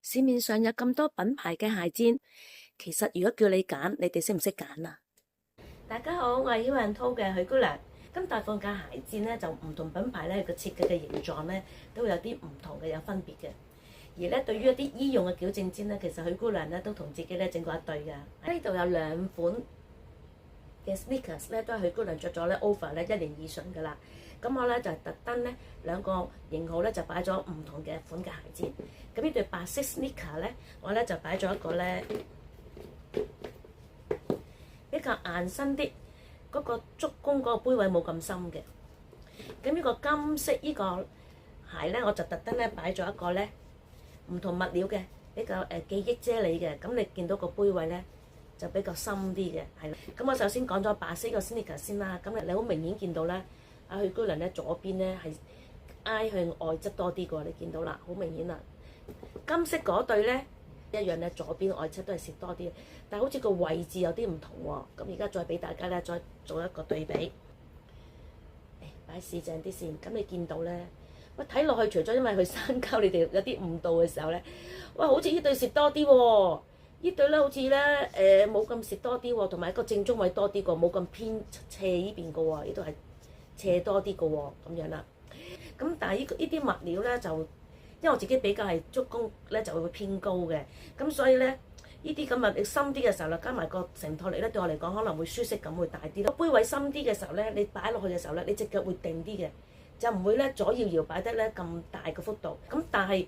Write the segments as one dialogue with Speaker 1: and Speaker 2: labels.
Speaker 1: 市面上有咁多品牌嘅鞋墊，其實如果叫你揀，你哋識唔識揀啊？大家好，我係 Hew&To 嘅許姑娘。咁大放價鞋墊咧，就唔同品牌咧個設計嘅形狀咧，都會有啲唔同嘅，有分別嘅。而咧對於一啲醫用嘅矯正氈咧，其實許姑娘咧都同自己咧整過一對㗎。呢度有兩款嘅 sneakers 咧，都係許姑娘着咗咧 over 咧1年以上㗎啦。咁我咧就特登咧兩個型號咧就擺咗唔同嘅款嘅鞋墊。咁呢對白色 sneaker 咧，我咧就擺咗一個咧比較硬身啲，嗰個足弓嗰個杯位冇咁深嘅。咁呢個金色呢個鞋咧，我就特登咧擺咗一個咧唔同物料嘅，比較記憶啫喱嘅。咁你見到個杯位咧就比較深啲嘅，係啦。咁我首先講咗白色個 sneaker 先啦。咁你好明顯見到咧，阿許姑娘咧左邊咧係挨向外側多啲嘅，你見到啦，好明顯啦。金色嗰對咧一樣咧，左邊外側都係蝕多啲，但係好似個位置有啲唔同喎。咁而家再俾大家咧再做一個對比，擺試正啲先。咁你見到咧，喂睇落去，除咗因為佢生膠，你哋有啲誤導嘅時候咧，哇好似呢對蝕多啲喎，呢對咧好似咧冇咁蝕多啲喎，同埋個正中位多啲個，冇咁偏斜呢邊個喎，呢度係斜多啲個喎，咁樣啦。咁但係呢啲物料咧就，因為我自己比較係足弓咧就會偏高嘅，咁所以咧呢啲咁物料深啲嘅時候啦，加埋個承托力咧對我嚟講可能會舒適感會大啲咯。杯位深啲嘅時候咧，你擺落去嘅時候咧，你隻腳會定啲嘅，就唔會咧左搖搖擺得咧咁大嘅幅度。咁但係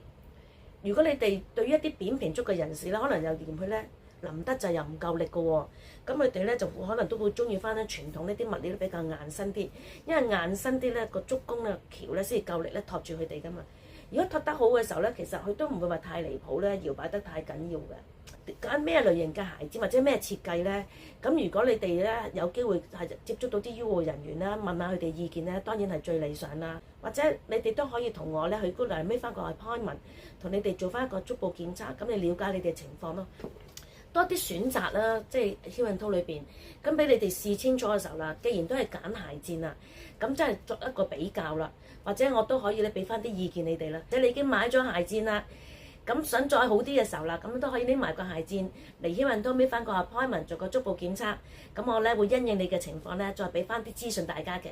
Speaker 1: 如果你哋對於一啲扁平足嘅人士咧，可能又嫌佢咧淋得滯又唔夠力嘅喎，咁佢哋咧就可能都會中意翻咧傳統呢啲物料比較硬身啲，因為硬身啲咧個足弓咧橋咧先至夠力咧托住佢哋噶嘛。如果托得好嘅時候咧，其實佢都唔會話太離譜咧，搖擺得太緊要嘅。揀咩類型嘅鞋墊或者咩設計咧？咁如果你哋咧有機會係接觸到啲醫護人員啦，問下佢哋意見咧，當然係最理想啦。或者你哋都可以同我咧許姑娘孭翻個 appointment，同你哋做翻一個足部檢測，咁你了解你哋情況咯。多啲選擇啦，即係 Hew&To 裏邊，咁俾你哋試清楚嘅時候啦。既然都係揀鞋墊啦，咁真係作一個比較啦，或者我都可以咧俾翻啲意見你哋啦。即係你已經買咗鞋墊啦，咁想再好啲嘅時候啦，咁都可以拎埋個鞋墊嚟 Hew&To 孭翻個 appointment 做個足部檢測，咁我咧會因應你嘅情況咧，再俾翻啲資訊大家嘅。